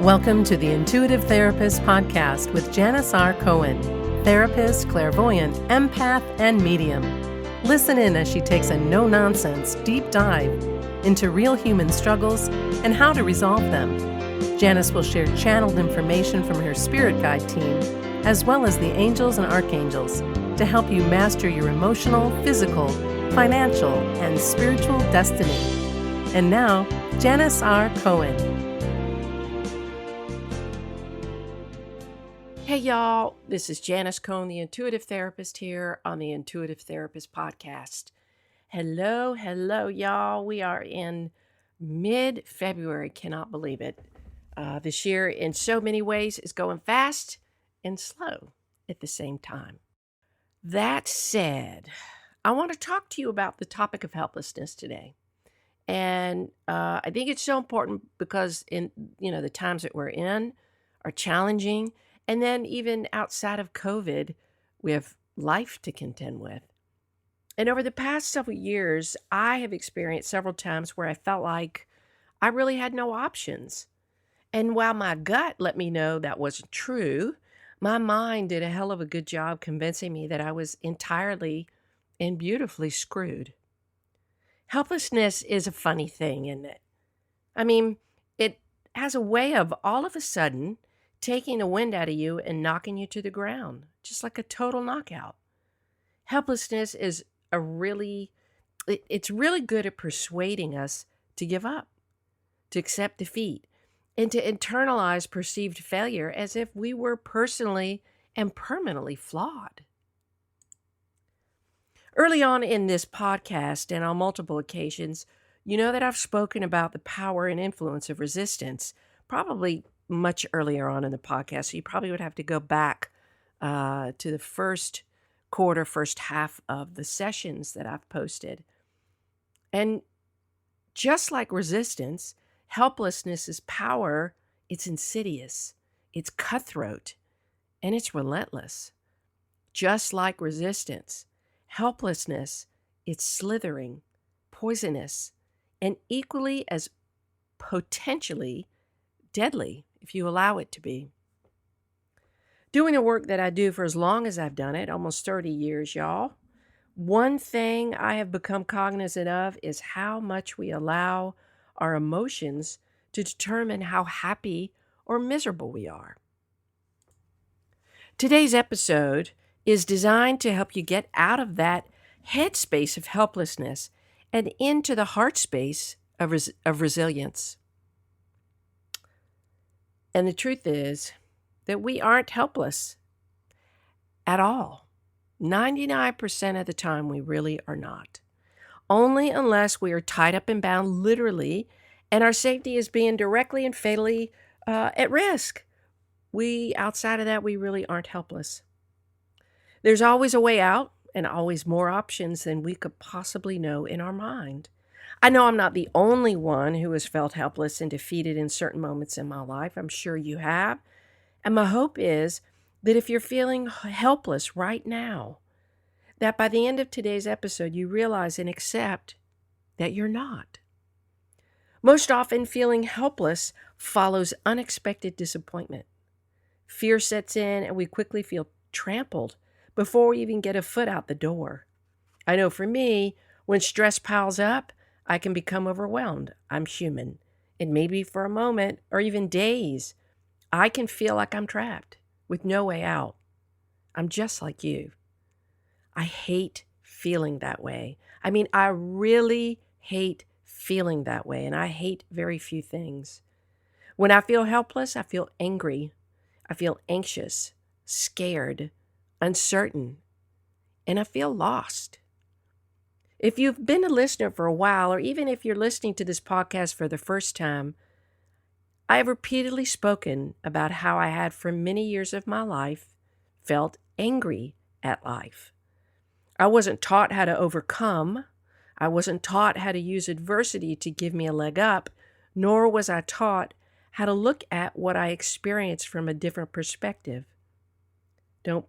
Welcome to the Intuitive Therapist Podcast with Janis R. Cohen, therapist, clairvoyant, empath, and medium. Listen in as she takes a no-nonsense deep dive into real human struggles and how to resolve them. Janis will share channeled information from her spirit guide team, as well as the angels and archangels, to help you master your emotional, physical, financial, and spiritual destiny. And now, Janis R. Cohen. Hey y'all, this is Janis Cohen, the Intuitive Therapist here on the Intuitive Therapist Podcast. Hello y'all. We are in mid-February, cannot believe it. This year in so many ways is going fast and slow at the same time. That said, I want to talk to you about the topic of helplessness today. And I think it's so important because the times that we're in are challenging. And then even outside of COVID, we have life to contend with. And over the past several years, I have experienced several times where I felt like I really had no options. And while my gut let me know that wasn't true, my mind did a hell of a good job convincing me that I was entirely and beautifully screwed. Helplessness is a funny thing, isn't it? I mean, it has a way of all of a sudden taking the wind out of you and knocking you to the ground, just like a total knockout. Helplessness is it's really good at persuading us to give up, to accept defeat, and to internalize perceived failure as if we were personally and permanently flawed. Early on in this podcast and on multiple occasions, you know that I've spoken about the power and influence of resistance, probably much earlier on in the podcast. So you probably would have to go back to the first half of the sessions that I've posted. And just like resistance, helplessness' power, it's insidious, it's cutthroat, and it's relentless. Just like resistance, helplessness, it's slithering, poisonous, and equally as potentially deadly if you allow it to be. Doing the work that I do for as long as I've done it, almost 30 years, y'all, one thing I have become cognizant of is how much we allow our emotions to determine how happy or miserable we are. Today's episode is designed to help you get out of that headspace of helplessness and into the heart space of resilience. And the truth is that we aren't helpless at all. 99% of the time, we really are not. Only unless we are tied up and bound literally, and our safety is being directly and fatally at risk. Outside of that, we really aren't helpless. There's always a way out and always more options than we could possibly know in our mind. I know I'm not the only one who has felt helpless and defeated in certain moments in my life. I'm sure you have. And my hope is that if you're feeling helpless right now, that by the end of today's episode, you realize and accept that you're not. Most often, feeling helpless follows unexpected disappointment. Fear sets in and we quickly feel trampled before we even get a foot out the door. I know for me, when stress piles up, I can become overwhelmed. I'm human. And maybe for a moment or even days, I can feel like I'm trapped with no way out. I'm just like you. I hate feeling that way. I mean, I really hate feeling that way, and I hate very few things. When I feel helpless, I feel angry. I feel anxious, scared, uncertain, and I feel lost. If you've been a listener for a while, or even if you're listening to this podcast for the first time, I have repeatedly spoken about how I had for many years of my life felt angry at life. I wasn't taught how to overcome. I wasn't taught how to use adversity to give me a leg up, nor was I taught how to look at what I experienced from a different perspective. Don't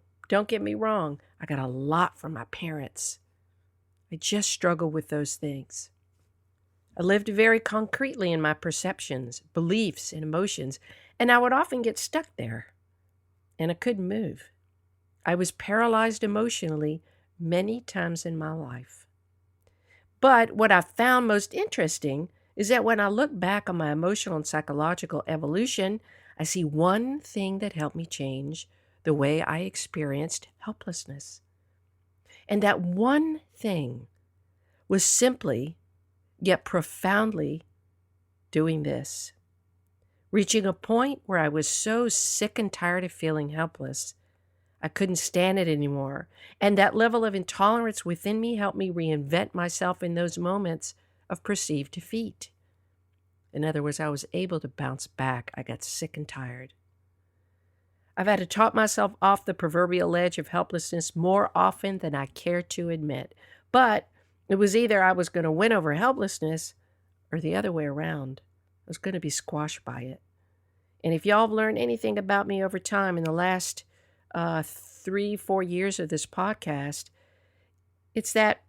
get me wrong. I got a lot from my parents. I just struggle with those things. I lived very concretely in my perceptions, beliefs, and emotions, And I would often get stuck there, and I couldn't move. I was paralyzed emotionally many times in my life. But what I found most interesting is that when I look back on my emotional and psychological evolution, I see one thing that helped me change the way I experienced helplessness. And that one thing was simply, yet profoundly, doing this. Reaching a point where I was so sick and tired of feeling helpless, I couldn't stand it anymore. And that level of intolerance within me helped me reinvent myself in those moments of perceived defeat. In other words, I was able to bounce back. I got sick and tired. I've had to talk myself off the proverbial ledge of helplessness more often than I care to admit. But it was either I was going to win over helplessness or the other way around. I was going to be squashed by it. And if y'all have learned anything about me over time in the last 3-4 years of this podcast, it's that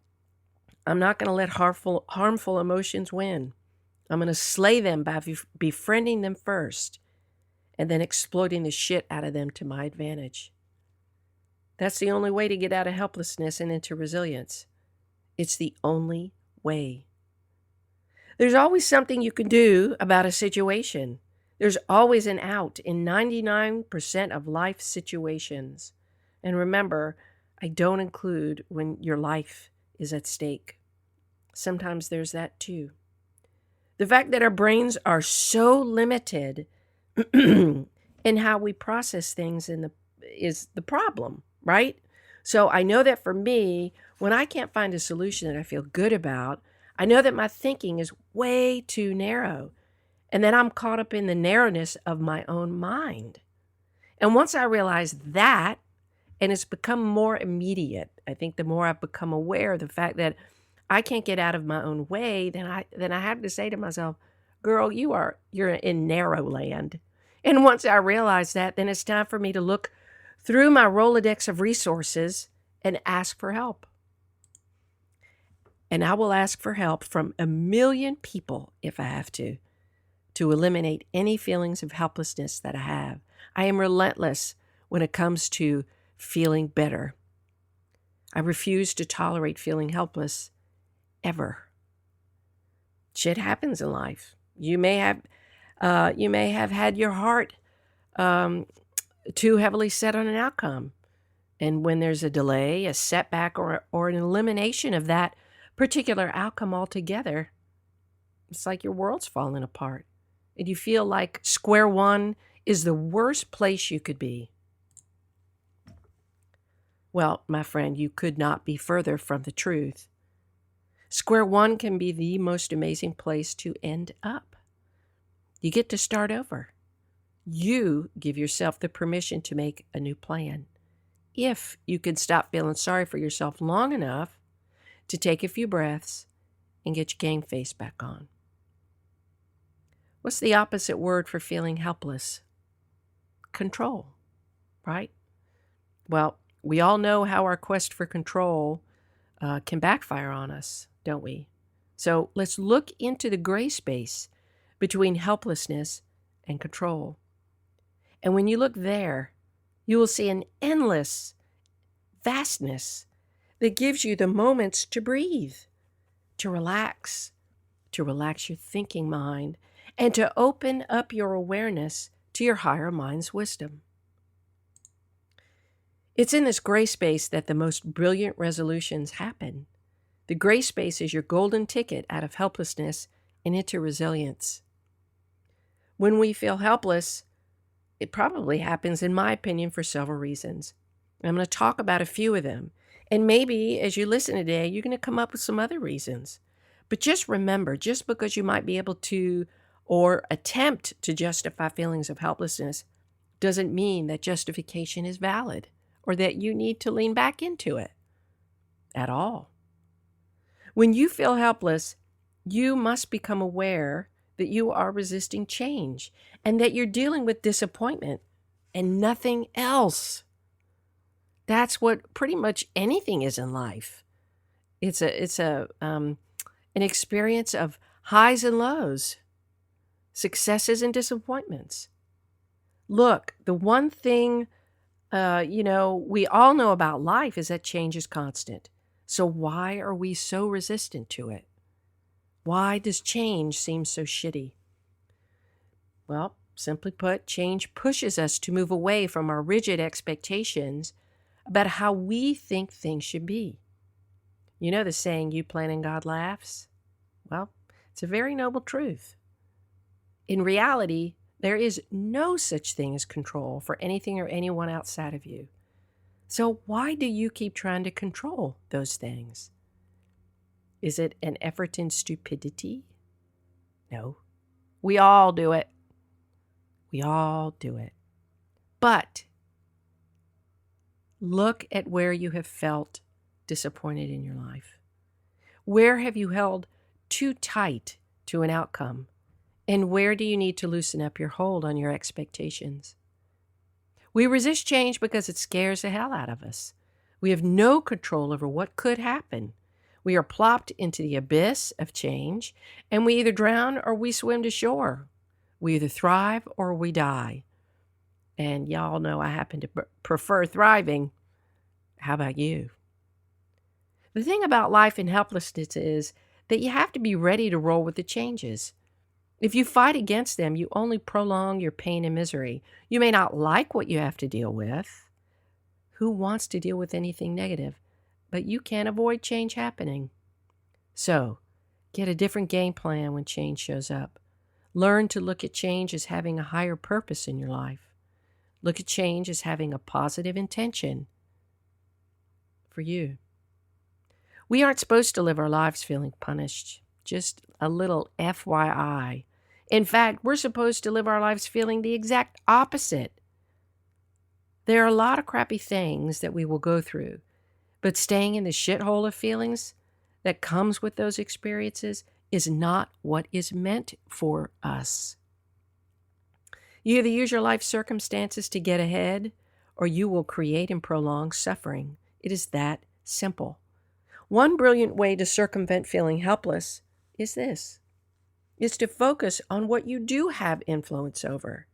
I'm not going to let harmful emotions win. I'm going to slay them by befriending them first and then exploiting the shit out of them to my advantage. That's the only way to get out of helplessness and into resilience. It's the only way. There's always something you can do about a situation. There's always an out in 99% of life situations. And remember, I don't include when your life is at stake. Sometimes there's that too. The fact that our brains are so limited in how we process things is the problem, right? So I know that for me, when I can't find a solution that I feel good about, I know that my thinking is way too narrow and that I'm caught up in the narrowness of my own mind. And once I realize that, and it's become more immediate, I think the more I've become aware of the fact that I can't get out of my own way, then I have to say to myself, girl, you're in narrow land. And once I realize that, then it's time for me to look through my Rolodex of resources and ask for help. And I will ask for help from a million people if I have to eliminate any feelings of helplessness that I have. I am relentless when it comes to feeling better. I refuse to tolerate feeling helpless ever. Shit happens in life. You may have had your heart too heavily set on an outcome. And when there's a delay, a setback, or an elimination of that particular outcome altogether, it's like your world's falling apart. And you feel like square one is the worst place you could be. Well, my friend, you could not be further from the truth. Square one can be the most amazing place to end up. You get to start over. You give yourself the permission to make a new plan. If you can stop feeling sorry for yourself long enough to take a few breaths and get your game face back on. What's the opposite word for feeling helpless? Control, right? Well, we all know how our quest for control can backfire on us, don't we? So let's look into the gray space between helplessness and control. And when you look there, you will see an endless vastness that gives you the moments to breathe, to relax your thinking mind, and to open up your awareness to your higher mind's wisdom. It's in this gray space that the most brilliant resolutions happen. The gray space is your golden ticket out of helplessness and into resilience. When we feel helpless, it probably happens, in my opinion, for several reasons. I'm going to talk about a few of them. And maybe as you listen today, you're going to come up with some other reasons. But just remember, just because you might be able to or attempt to justify feelings of helplessness doesn't mean that justification is valid or that you need to lean back into it at all. When you feel helpless, you must become aware that you are resisting change and that you're dealing with disappointment and nothing else. That's what pretty much anything is in life. It's an experience of highs and lows, successes and disappointments. Look, the one thing, we all know about life is that change is constant. So why are we so resistant to it? Why does change seem so shitty? Well, simply put, change pushes us to move away from our rigid expectations about how we think things should be. You know the saying, you plan and God laughs? Well, it's a very noble truth. In reality, there is no such thing as control for anything or anyone outside of you. So why do you keep trying to control those things? Is it an effort in stupidity? No. We all do it. We all do it. But look at where you have felt disappointed in your life. Where have you held too tight to an outcome? And where do you need to loosen up your hold on your expectations? We resist change because it scares the hell out of us. We have no control over what could happen. We are plopped into the abyss of change, and we either drown or we swim to shore. We either thrive or we die. And y'all know I happen to prefer thriving. How about you? The thing about life and helplessness is that you have to be ready to roll with the changes. If you fight against them, you only prolong your pain and misery. You may not like what you have to deal with. Who wants to deal with anything negative? But you can't avoid change happening. So, get a different game plan when change shows up. Learn to look at change as having a higher purpose in your life. Look at change as having a positive intention for you. We aren't supposed to live our lives feeling punished. Just a little FYI. In fact, we're supposed to live our lives feeling the exact opposite. There are a lot of crappy things that we will go through, but staying in the shithole of feelings that comes with those experiences is not what is meant for us. You either use your life circumstances to get ahead, or you will create and prolong suffering. It is that simple. One brilliant way to circumvent feeling helpless is this, is to focus on what you do have influence over.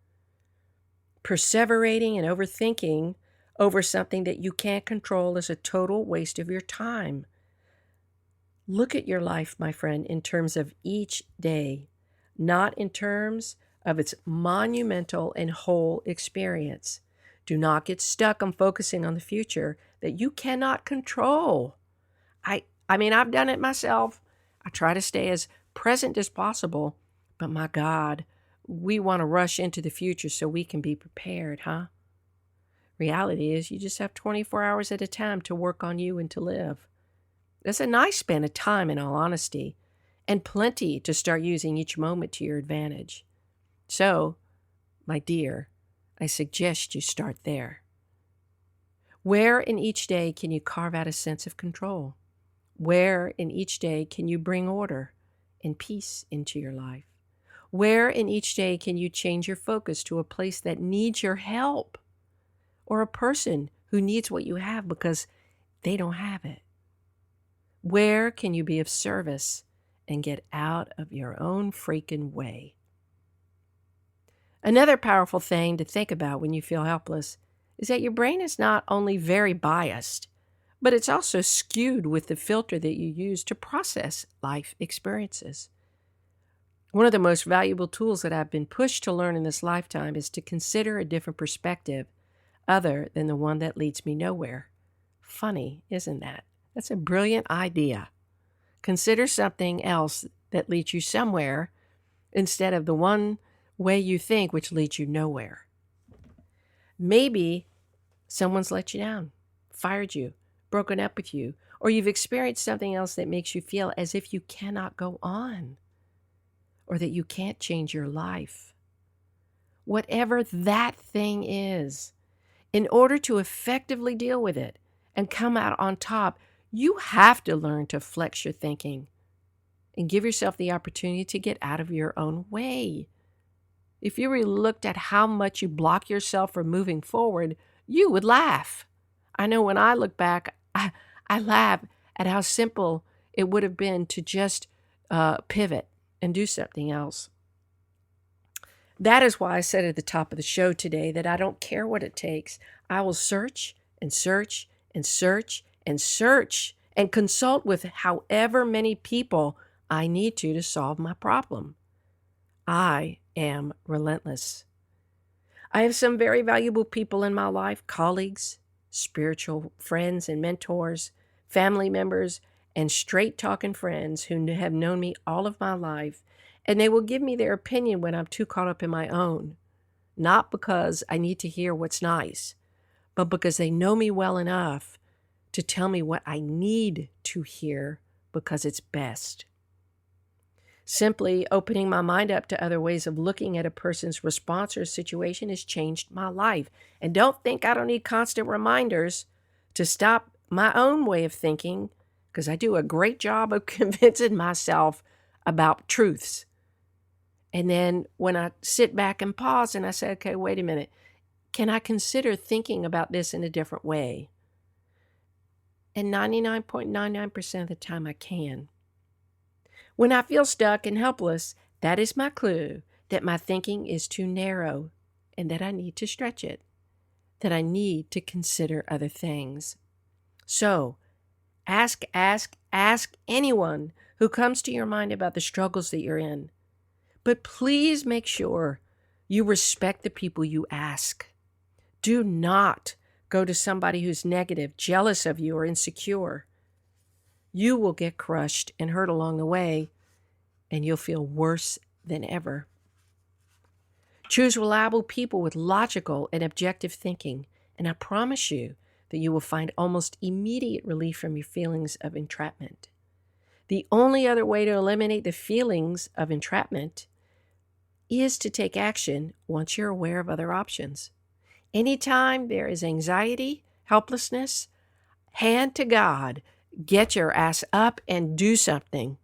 Perseverating and overthinking over something that you can't control is a total waste of your time. Look at your life, my friend, in terms of each day, not in terms of its monumental and whole experience. Do not get stuck on focusing on the future that you cannot control. I've done it myself. I try to stay as present as possible, but my God, we want to rush into the future so we can be prepared, huh? Reality is you just have 24 hours at a time to work on you and to live. That's a nice span of time, in all honesty, and plenty to start using each moment to your advantage. So, my dear, I suggest you start there. Where in each day can you carve out a sense of control? Where in each day can you bring order and peace into your life? Where in each day can you change your focus to a place that needs your help, or a person who needs what you have because they don't have it? Where can you be of service and get out of your own freaking way? Another powerful thing to think about when you feel helpless is that your brain is not only very biased, but it's also skewed with the filter that you use to process life experiences. One of the most valuable tools that I've been pushed to learn in this lifetime is to consider a different perspective other than the one that leads me nowhere. Funny, isn't that? That's a brilliant idea. Consider something else that leads you somewhere instead of the one way you think which leads you nowhere. Maybe someone's let you down, fired you, broken up with you, or you've experienced something else that makes you feel as if you cannot go on, or that you can't change your life. Whatever that thing is, in order to effectively deal with it and come out on top, you have to learn to flex your thinking and give yourself the opportunity to get out of your own way. If you really looked at how much you block yourself from moving forward, you would laugh. I know when I look back, I laugh at how simple it would have been to just pivot and do something else. That is why I said at the top of the show today that I don't care what it takes. I will search and search and search and search and consult with however many people I need to solve my problem. I am relentless. I have some very valuable people in my life, colleagues, spiritual friends and mentors, family members, and straight talking friends who have known me all of my life, and they will give me their opinion when I'm too caught up in my own, not because I need to hear what's nice, but because they know me well enough to tell me what I need to hear because it's best. Simply opening my mind up to other ways of looking at a person's response or situation has changed my life. And don't think I don't need constant reminders to stop my own way of thinking, because I do a great job of convincing myself about truths. And then when I sit back and pause and I say, okay, wait a minute, can I consider thinking about this in a different way? And 99.99% of the time I can. When I feel stuck and helpless, that is my clue that my thinking is too narrow and that I need to stretch it, that I need to consider other things. So, ask anyone who comes to your mind about the struggles that you're in. But please make sure you respect the people you ask. Do not go to somebody who's negative, jealous of you, or insecure. You will get crushed and hurt along the way, and you'll feel worse than ever. Choose reliable people with logical and objective thinking, and I promise you that you will find almost immediate relief from your feelings of entrapment. The only other way to eliminate the feelings of entrapment is to take action once you're aware of other options. Anytime there is anxiety, helplessness, hand to God, get your ass up and do something.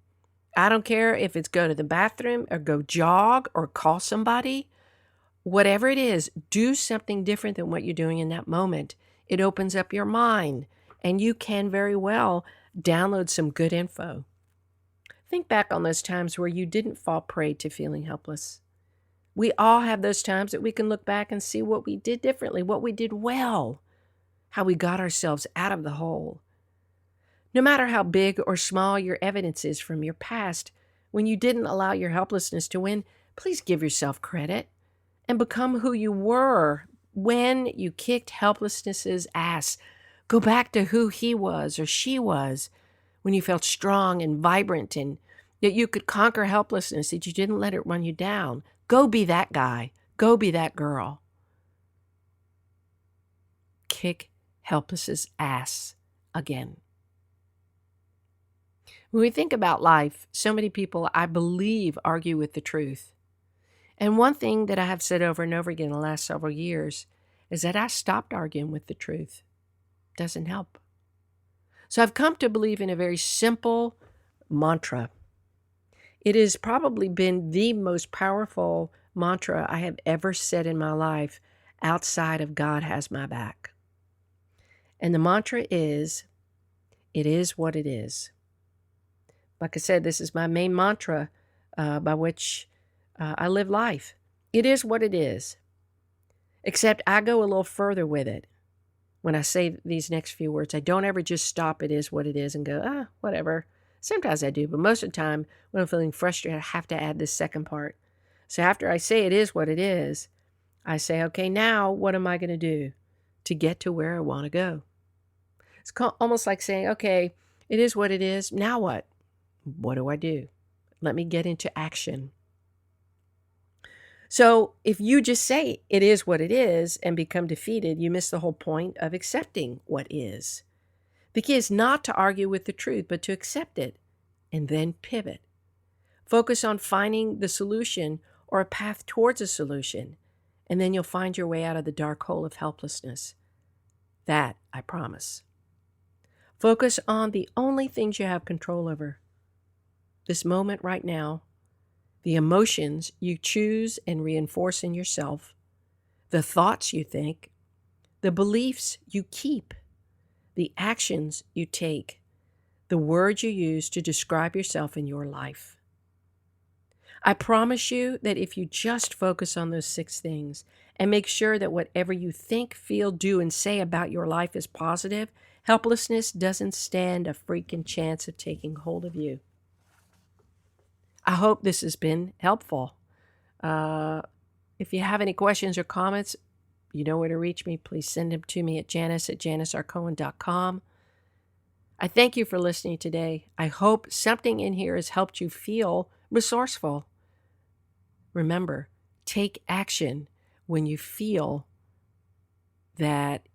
I don't care if it's go to the bathroom or go jog or call somebody. Whatever it is, do something different than what you're doing in that moment. It opens up your mind, and you can very well download some good info. Think back on those times where you didn't fall prey to feeling helpless. We all have those times that we can look back and see what we did differently, what we did well, how we got ourselves out of the hole. No matter how big or small your evidence is from your past, when you didn't allow your helplessness to win, please give yourself credit and become who you were when you kicked helplessness's ass. Go back to who he was or she was when you felt strong and vibrant and that you could conquer helplessness, that you didn't let it run you down. Go be that guy. Go be that girl. Kick helpless's ass again. When we think about life, so many people, I believe, argue with the truth. And one thing that I have said over and over again in the last several years is that I stopped arguing with the truth. Doesn't help. So I've come to believe in a very simple mantra. It has probably been the most powerful mantra I have ever said in my life outside of God has my back. And the mantra is, it is what it is. Like I said, this is my main mantra by which I live life. It is what it is. Except I go a little further with it. When I say these next few words, I don't ever just stop it is what it is and go, whatever. Sometimes I do, but most of the time when I'm feeling frustrated, I have to add this second part. So after I say it is what it is, I say, okay, now what am I going to do to get to where I want to go? It's almost like saying, okay, it is what it is. Now what? What do I do? Let me get into action. So if you just say it is what it is and become defeated, you miss the whole point of accepting what is. The key is not to argue with the truth, but to accept it and then pivot. Focus on finding the solution or a path towards a solution, and then you'll find your way out of the dark hole of helplessness. That I promise. Focus on the only things you have control over. This moment right now, the emotions you choose and reinforce in yourself, the thoughts you think, the beliefs you keep, the actions you take, the words you use to describe yourself in your life. I promise you that if you just focus on those 6 things and make sure that whatever you think, feel, do, and say about your life is positive, helplessness doesn't stand a freaking chance of taking hold of you. I hope this has been helpful. If you have any questions or comments, you know where to reach me. Please send them to me at janis@janisrcohen.com. I thank you for listening today. I hope something in here has helped you feel resourceful. Remember, take action when you feel that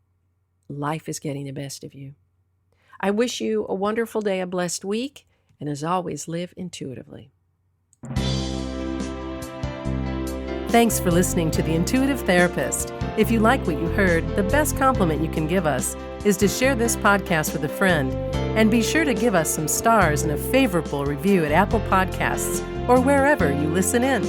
life is getting the best of you. I wish you a wonderful day, a blessed week, and as always, live intuitively. Thanks for listening to The Intuitive Therapist. If you like what you heard, the best compliment you can give us is to share this podcast with a friend. And be sure to give us some stars and a favorable review at Apple Podcasts or wherever you listen in.